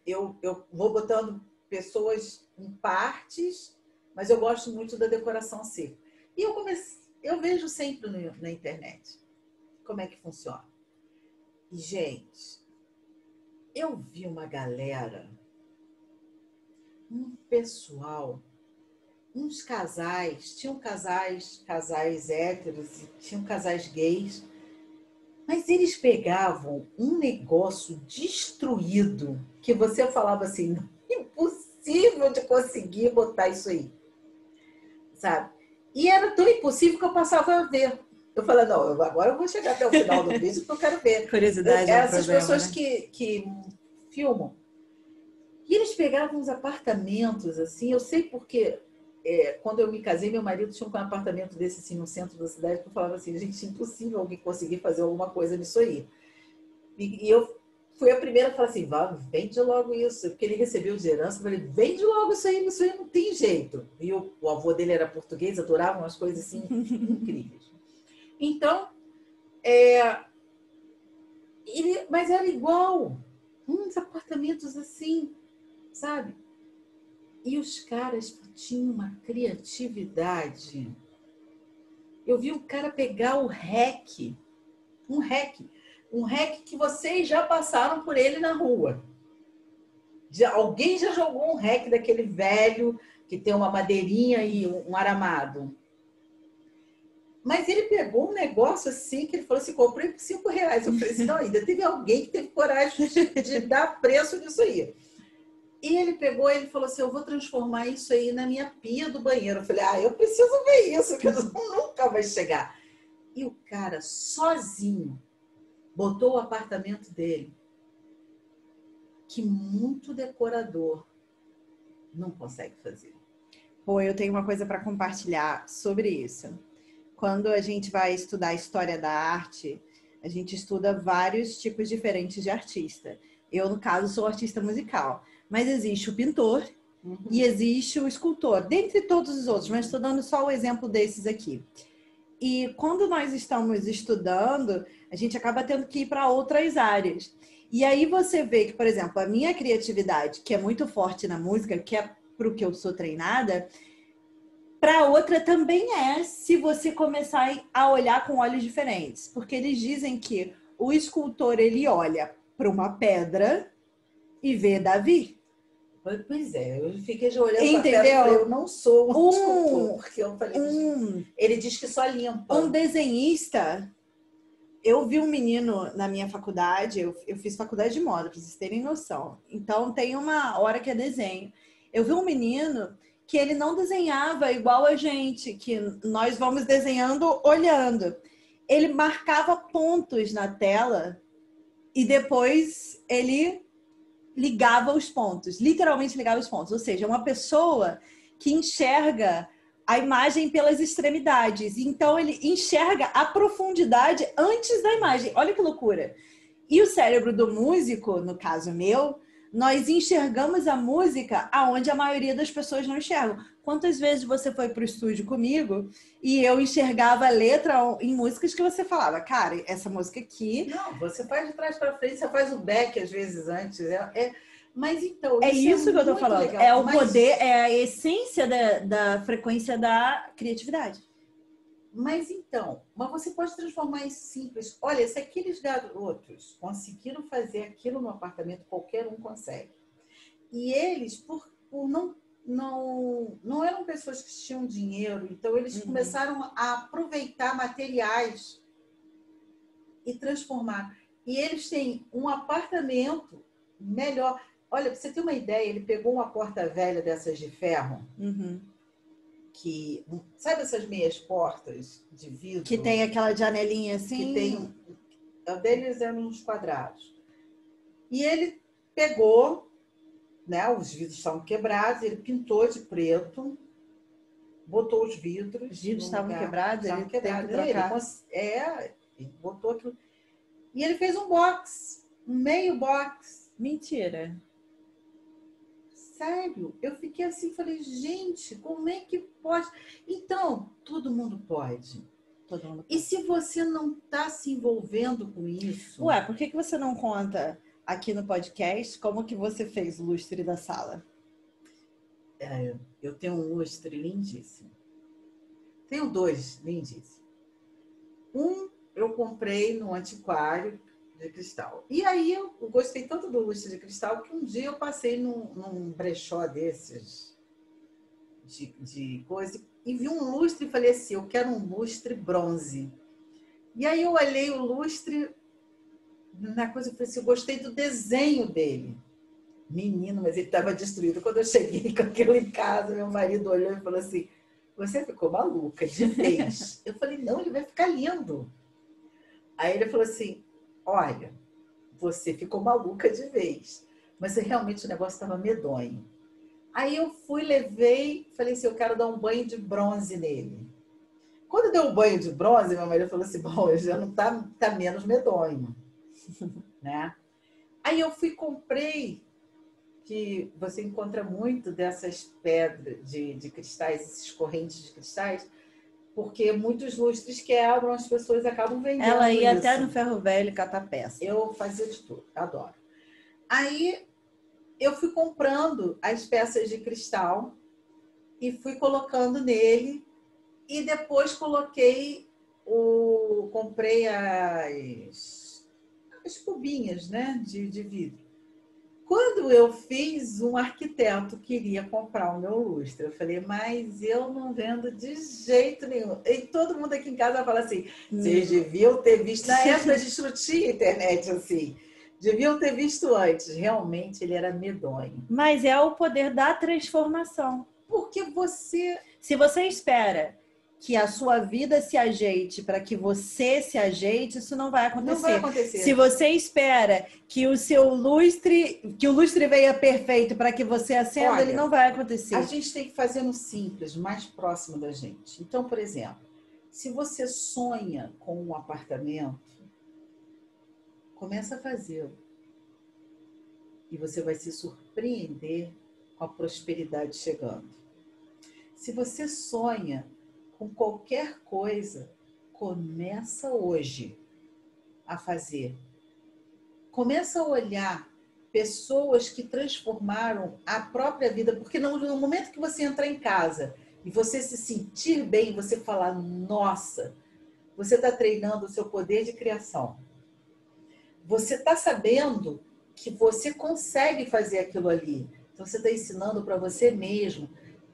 eu vou botando pessoas em partes, mas eu gosto muito da decoração seca. E eu vejo sempre na internet como é que funciona. E, gente, eu vi uma galera, um pessoal, uns casais, tinham casais héteros, e tinham casais gays, mas eles pegavam um negócio destruído que você falava assim, impossível de conseguir botar isso aí, sabe? E era tão impossível que eu passava a ver. Eu falei, não, agora eu vou chegar até o final do vídeo porque eu quero ver. Curiosidade é um Essas problema, pessoas né? que filmam. E eles pegavam uns apartamentos, assim, eu sei porque quando eu me casei, meu marido tinha um apartamento desse, assim, no centro da cidade, que eu falava assim, gente, impossível alguém conseguir fazer alguma coisa nisso aí. E eu fui a primeira a falar assim, vende logo isso, porque ele recebeu de herança, eu falei, vende logo isso aí não tem jeito. E o avô dele era português, adorava umas coisas, assim, incríveis. Então, mas era igual, uns apartamentos assim, sabe? E os caras tinham uma criatividade. Eu vi o cara pegar um REC que vocês já passaram por ele na rua. Alguém já jogou um REC daquele velho que tem uma madeirinha e um aramado. Mas ele pegou um negócio assim que ele falou assim, comprei por R$5. Eu falei assim, não, ainda teve alguém que teve coragem de dar preço nisso aí. E ele pegou e ele falou assim, eu vou transformar isso aí na minha pia do banheiro. Eu falei, eu preciso ver isso, que eu nunca vai chegar. E o cara, sozinho, botou o apartamento dele, que muito decorador não consegue fazer. Pô, eu tenho uma coisa para compartilhar sobre isso. Quando a gente vai estudar a história da arte, a gente estuda vários tipos diferentes de artista. Eu, no caso, sou artista musical. Mas existe o pintor e existe o escultor, dentre todos os outros, mas estou dando só o exemplo desses aqui. E quando nós estamos estudando, a gente acaba tendo que ir para outras áreas. E aí você vê que, por exemplo, a minha criatividade, que é muito forte na música, que é para o que eu sou treinada, para outra também é, se você começar a olhar com olhos diferentes. Porque eles dizem que o escultor, ele olha para uma pedra e vê Davi. Pois é, eu fiquei já olhando para a Entendeu? pedra e falei, eu não sou um escultor, porque eu falei, ele diz que só limpa. Um desenhista, eu vi um menino na minha faculdade, eu fiz faculdade de moda, para vocês terem noção. Então tem uma hora que é desenho. Eu vi um menino que ele não desenhava igual a gente, que nós vamos desenhando olhando. Ele marcava pontos na tela e depois ele ligava os pontos, literalmente ligava os pontos. Ou seja, uma pessoa que enxerga a imagem pelas extremidades. Então, ele enxerga a profundidade antes da imagem. Olha que loucura. E o cérebro do músico, no caso meu, nós enxergamos a música aonde a maioria das pessoas não enxergam. Quantas vezes você foi para o estúdio comigo e eu enxergava a letra em músicas que você falava, cara, essa música aqui... Não, você faz de trás para frente, você faz o back às vezes antes. Mas então, É isso que eu tô falando. legal. É o poder, é a essência da frequência da criatividade. Mas você pode transformar isso simples. Olha, se aqueles garotos conseguiram fazer aquilo no apartamento, qualquer um consegue. E eles, por não eram pessoas que tinham dinheiro, então eles começaram a aproveitar materiais e transformar. E eles têm um apartamento melhor. Olha, para você ter uma ideia, ele pegou uma porta velha dessas de ferro, que sabe essas meias portas de vidro? Que tem aquela janelinha assim? Que tem, deles eram uns quadrados. E ele pegou, né, os vidros estavam quebrados, ele pintou de preto, botou os vidros. Os vidros estavam quebrados, ele teve que trocar. Ele botou aquilo. E ele fez um box, um meio box. Mentira. Sério, eu fiquei assim, falei, gente, como é que pode? Então, todo mundo pode. Todo mundo. E se você não está se envolvendo com isso? Ué, por que você não conta aqui no podcast como que você fez o lustre da sala? Eu tenho um lustre lindíssimo. Tenho dois lindíssimos. Um eu comprei no antiquário de cristal. E aí eu gostei tanto do lustre de cristal que um dia eu passei num brechó desses de coisa e vi um lustre e falei assim, eu quero um lustre bronze. E aí eu olhei o lustre na coisa e falei assim, eu gostei do desenho dele. Menino, mas ele estava destruído. Quando eu cheguei com aquilo em casa, meu marido olhou e falou assim, você ficou maluca, de vez. Eu falei, não, ele vai ficar lindo. Aí ele falou assim, olha, você ficou maluca de vez. Mas realmente o negócio estava medonho. Aí eu fui, levei, falei assim, eu quero dar um banho de bronze nele. Quando deu um banho de bronze, meu marido falou assim, bom, já não tá menos medonho. Né? Aí eu fui, comprei, que você encontra muito dessas pedras de cristais, esses correntes de cristais, porque muitos lustres quebram, as pessoas acabam vendendo isso. Ela ia até no ferro velho catar peça. Eu fazia de tudo, adoro. Aí eu fui comprando as peças de cristal e fui colocando nele e depois comprei as cubinhas, né, de vidro. Quando eu fiz, um arquiteto queria comprar o meu lustre. Eu falei, mas eu não vendo de jeito nenhum. E todo mundo aqui em casa fala assim, vocês deviam ter visto. Na época a gente não tinha internet assim. Deviam ter visto antes. Realmente ele era medonho. Mas é o poder da transformação. Porque você... Se você espera que a sua vida se ajeite para que você se ajeite, isso não vai acontecer. Não vai acontecer. Se você espera que o seu lustre, que o lustre venha perfeito para que você acenda, Olha, ele não vai acontecer. A gente tem que fazer no simples, mais próximo da gente. Então, por exemplo, se você sonha com um apartamento, começa a fazê-lo. E você vai se surpreender com a prosperidade chegando. Se você sonha com qualquer coisa, começa hoje a fazer. Começa a olhar pessoas que transformaram a própria vida, porque no momento que você entrar em casa e você se sentir bem, você falar, nossa, você está treinando o seu poder de criação. Você está sabendo que você consegue fazer aquilo ali. Então, você está ensinando para você mesmo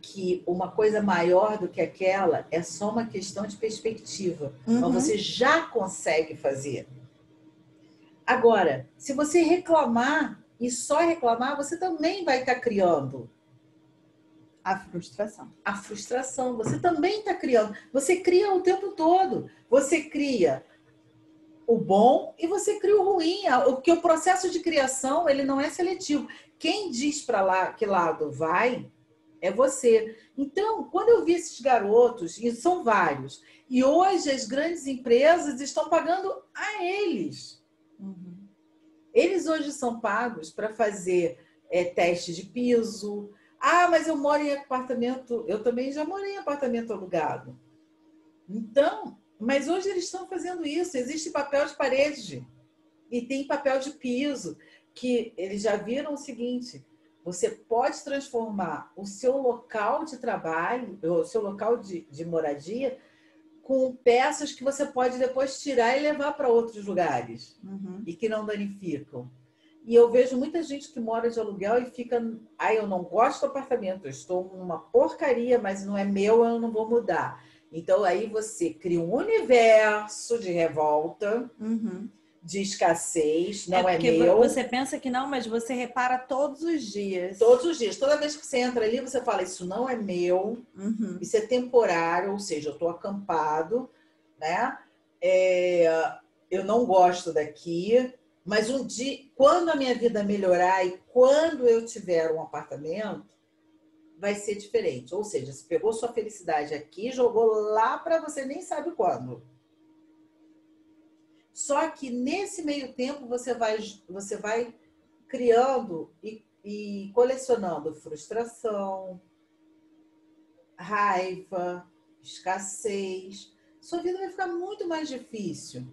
que uma coisa maior do que aquela é só uma questão de perspectiva. Mas você já consegue fazer. Agora, se você reclamar e só reclamar, você também vai estar criando a frustração. A frustração. Você também está criando. Você cria o tempo todo. Você cria o bom e você cria o ruim. Porque o processo de criação, ele não é seletivo. Quem diz para lá que lado vai é você. Então, quando eu vi esses garotos, e são vários, e hoje as grandes empresas estão pagando a eles. Eles hoje são pagos para fazer teste de piso. Ah, mas eu moro em apartamento... Eu também já morei em apartamento alugado. Então, mas hoje eles estão fazendo isso. Existe papel de parede e tem papel de piso, que eles já viram o seguinte... Você pode transformar o seu local de trabalho, o seu local de moradia, com peças que você pode depois tirar e levar para outros lugares e que não danificam. E eu vejo muita gente que mora de aluguel e fica... eu não gosto do apartamento, eu estou numa porcaria, mas não é meu, eu não vou mudar. Então, aí você cria um universo de revolta... de escassez, não é meu. Você pensa que não, mas você repara todos os dias. Todos os dias. Toda vez que você entra ali, você fala, isso não é meu, isso é temporário, ou seja, eu estou acampado, né? Eu não gosto daqui, mas um dia, quando a minha vida melhorar e quando eu tiver um apartamento, vai ser diferente. Ou seja, você pegou sua felicidade aqui, jogou lá para você nem sabe quando. Só que nesse meio tempo você vai criando e colecionando frustração, raiva, escassez. sua vida vai ficar muito mais difícil.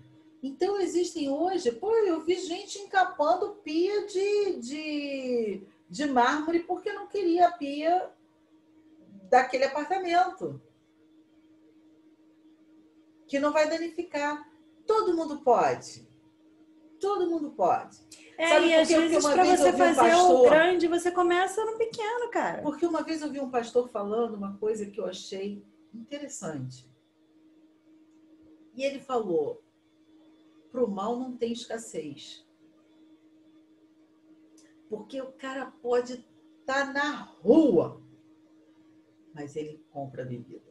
Então, existem hoje... Pô, eu vi gente encapando pia de mármore porque não queria a pia daquele apartamento. Que não vai danificar. Todo mundo pode. Todo mundo pode. Sabe, e às vezes para você fazer o grande, você começa no pequeno, cara. Porque uma vez eu vi um pastor falando uma coisa que eu achei interessante. E ele falou, pro mal não tem escassez. Porque o cara pode estar na rua, mas ele compra bebida.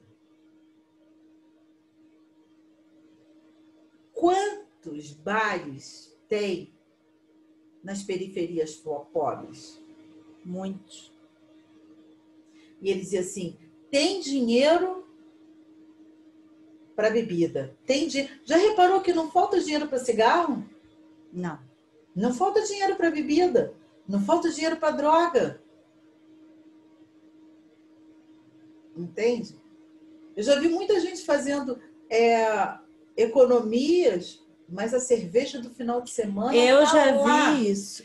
Quantos bares tem nas periferias pobres? Muitos. E ele dizia assim, tem dinheiro para bebida. Já reparou que não falta dinheiro para cigarro? Não. Não falta dinheiro para bebida. Não falta dinheiro para droga. Entende? Eu já vi muita gente fazendo economias, mas a cerveja do final de semana... Eu já vi isso.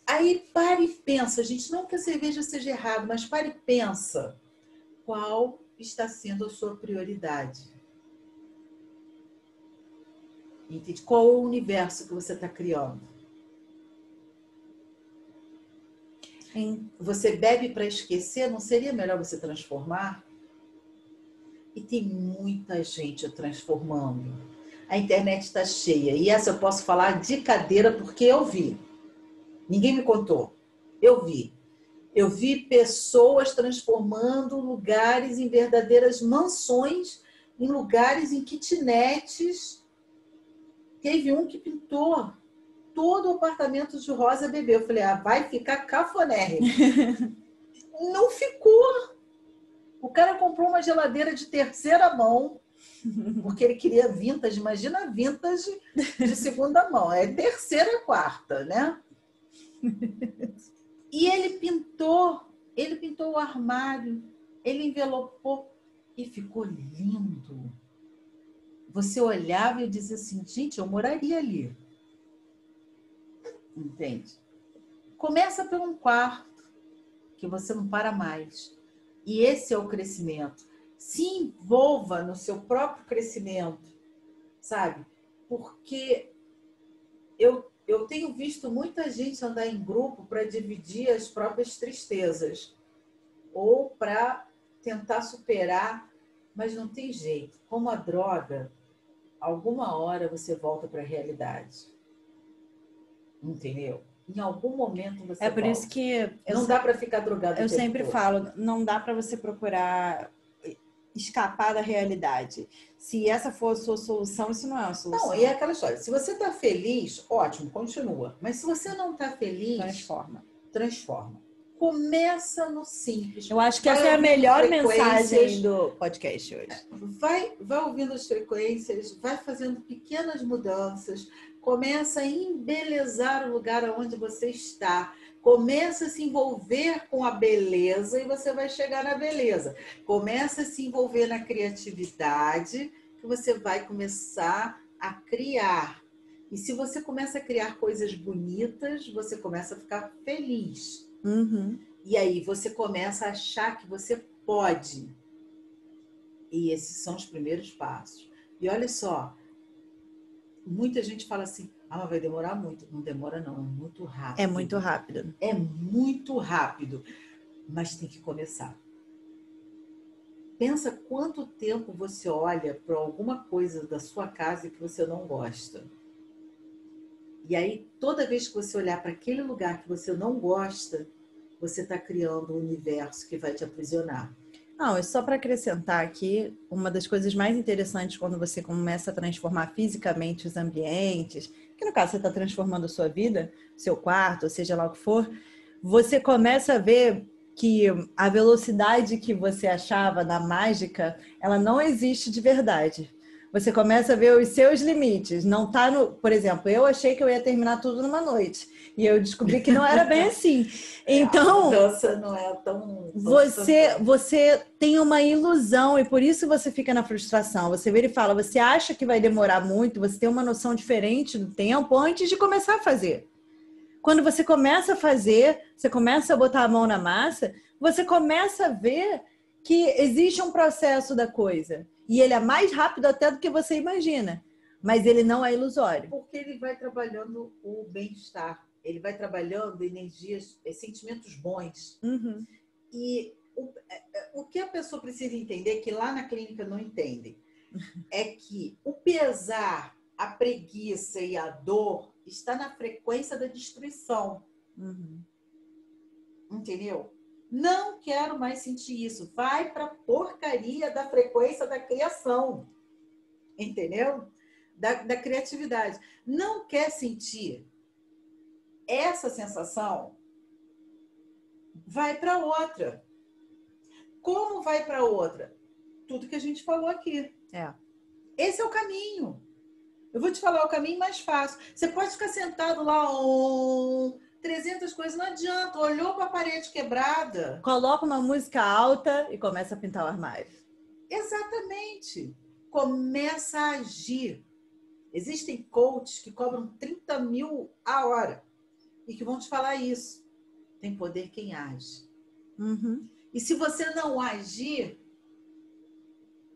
Aí para e pensa, gente, não que a cerveja seja errado, mas para e pensa. Qual está sendo a sua prioridade? Entende? Qual é o universo que você está criando? Você bebe para esquecer, não seria melhor você transformar? E tem muita gente transformando. A internet está cheia. E essa eu posso falar de cadeira porque eu vi. Ninguém me contou. Eu vi. Eu vi pessoas transformando lugares em verdadeiras mansões, em lugares em kitnets. Teve um que pintou todo o apartamento de rosa bebê. Eu falei, vai ficar cafonérrimo. Não ficou. O cara comprou uma geladeira de terceira mão, porque ele queria vintage. Imagina vintage de segunda mão. É terceira, quarta, né? E ele pintou o armário, ele envelopou e ficou lindo. Você olhava e dizia assim, gente, eu moraria ali. Entende? Começa por um quarto, que você não para mais. E esse é o crescimento. Se envolva no seu próprio crescimento, sabe? Porque eu tenho visto muita gente andar em grupo para dividir as próprias tristezas ou para tentar superar, mas não tem jeito. Como a droga, alguma hora você volta para a realidade. Entendeu? Em algum momento você volta. Por isso que... Não dá para ficar drogado. Eu sempre falo, não dá para você procurar escapar da realidade. Se essa for a sua solução, isso não é uma solução. Não, e é aquela história. Se você está feliz, ótimo, continua. Mas se você não está feliz... Transforma. Começa no simples. Eu acho que essa é a melhor mensagem do podcast hoje. Vai ouvindo as frequências, vai fazendo pequenas mudanças, começa a embelezar o lugar onde você está. Começa a se envolver com a beleza e você vai chegar na beleza. Começa a se envolver na criatividade que você vai começar a criar. E se você começa a criar coisas bonitas, você começa a ficar feliz. Uhum. E aí você começa a achar que você pode. E esses são os primeiros passos. E olha só, muita gente fala assim, mas vai demorar muito. Não demora não, é muito rápido. É muito rápido. É muito rápido, mas tem que começar. Pensa quanto tempo você olha para alguma coisa da sua casa que você não gosta. E aí, toda vez que você olhar para aquele lugar que você não gosta, você está criando um universo que vai te aprisionar. Não, é só para acrescentar aqui, uma das coisas mais interessantes quando você começa a transformar fisicamente os ambientes, que no caso você está transformando a sua vida, seu quarto, ou seja lá o que for, você começa a ver que a velocidade que você achava da mágica, ela não existe de verdade. Você começa a ver os seus limites. Não tá no... Por exemplo, eu achei que eu ia terminar tudo numa noite. E eu descobri que não era bem assim. Então, a mudança não é tão você tem uma ilusão e por isso você fica na frustração. Você vira e fala, você acha que vai demorar muito, você tem uma noção diferente do tempo antes de começar a fazer. Quando você começa a fazer, você começa a botar a mão na massa, você começa a ver que existe um processo da coisa. E ele é mais rápido até do que você imagina. Mas ele não é ilusório. Porque ele vai trabalhando o bem-estar. Ele vai trabalhando energias, sentimentos bons. Uhum. E o que a pessoa precisa entender, que lá na clínica não entendem, é que o pesar, a preguiça e a dor está na frequência da destruição. Uhum. Entendeu? Não quero mais sentir isso. Vai para a porcaria da frequência da criação. Entendeu? Da criatividade. Não quer sentir essa sensação? Vai para outra. Como vai para outra? Tudo que a gente falou aqui. Esse é o caminho. Eu vou te falar o caminho mais fácil. Você pode ficar sentado lá, 300 coisas, não adianta. Olhou para a parede quebrada. Coloca uma música alta e começa a pintar o armário. Exatamente. Começa a agir. Existem coaches que cobram 30 mil a hora e que vão te falar isso. Tem poder quem age. Uhum. E se você não agir,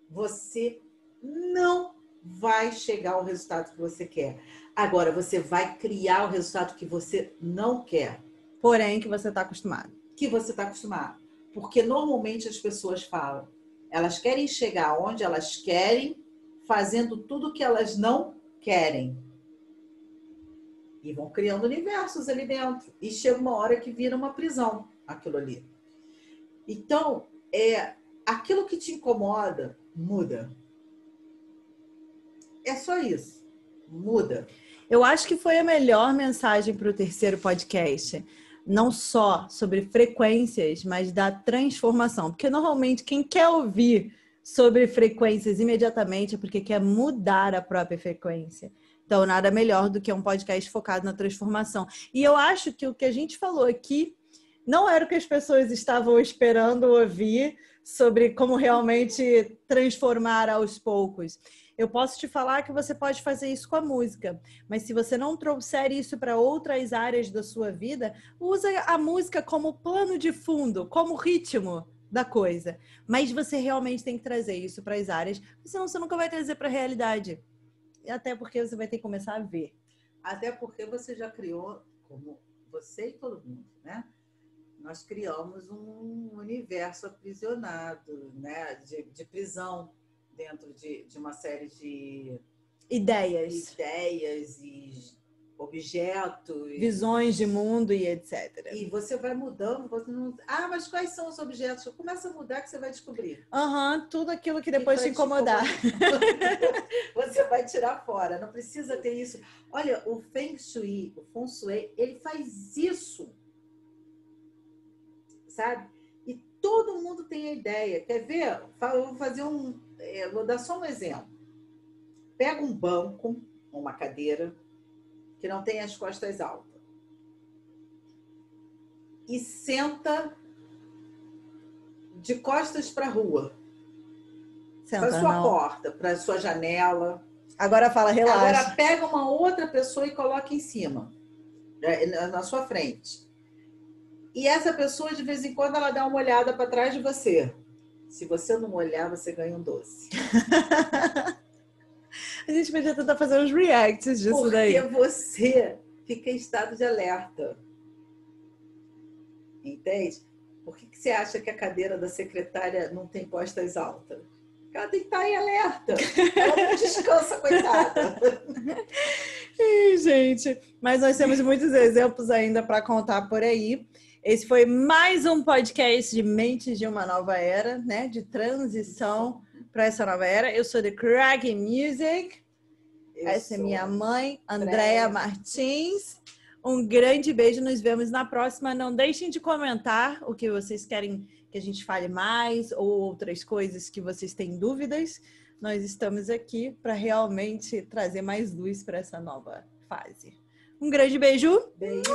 você não vai chegar ao resultado que você quer. Agora, você vai criar o resultado que você não quer. Porém, que você está acostumado. Que você está acostumado. Porque normalmente as pessoas falam, elas querem chegar onde elas querem, fazendo tudo que elas não querem. E vão criando universos ali dentro. E chega uma hora que vira uma prisão, aquilo ali. Então, aquilo que te incomoda, muda. É só isso. Muda. Eu acho que foi a melhor mensagem para o terceiro podcast. Não só sobre frequências, mas da transformação. Porque normalmente quem quer ouvir sobre frequências imediatamente é porque quer mudar a própria frequência. Então, nada melhor do que um podcast focado na transformação. E eu acho que o que a gente falou aqui não era o que as pessoas estavam esperando ouvir sobre como realmente transformar aos poucos. Eu posso te falar que você pode fazer isso com a música, mas se você não trouxer isso para outras áreas da sua vida, usa a música como plano de fundo, como ritmo da coisa. Mas você realmente tem que trazer isso para as áreas, senão você nunca vai trazer para a realidade. Até porque você vai ter que começar a ver. Até porque você já criou, como você e todo mundo, né? Nós criamos um universo aprisionado, né? De prisão dentro de uma série de ideias e objetos. Visões de mundo e etc. E você vai mudando. Você não... mas quais são os objetos? Começa a mudar que você vai descobrir. Tudo aquilo que depois te incomodar. Você vai tirar fora. Não precisa ter isso. Olha, o Feng Shui, ele faz isso. Sabe? E todo mundo tem a ideia. Quer ver? Eu vou fazer vou dar só um exemplo. Pega um banco, uma cadeira, que não tem as costas altas. E senta de costas para a rua. Para a sua porta, para a sua janela. Agora fala, relaxa. Agora pega uma outra pessoa e coloca em cima, na sua frente. E essa pessoa, de vez em quando, ela dá uma olhada para trás de você. Se você não olhar, você ganha um doce. A gente podia tentar fazer uns reacts disso daí. Porque você fica em estado de alerta. Entende? Por que você acha que a cadeira da secretária não tem postas altas? Ela tem que estar em alerta. Ela não descansa, coitada. Gente, mas nós temos muitos exemplos ainda para contar por aí. Esse foi mais um podcast de Mentes de uma Nova Era, né? De transição para essa nova era. Eu sou The Crack Music. Essa é minha mãe, Andréa Martins. Um grande beijo, nos vemos na próxima. Não deixem de comentar o que vocês querem que a gente fale mais ou outras coisas que vocês têm dúvidas. Nós estamos aqui para realmente trazer mais luz para essa nova fase. Um grande beijo. Beijo.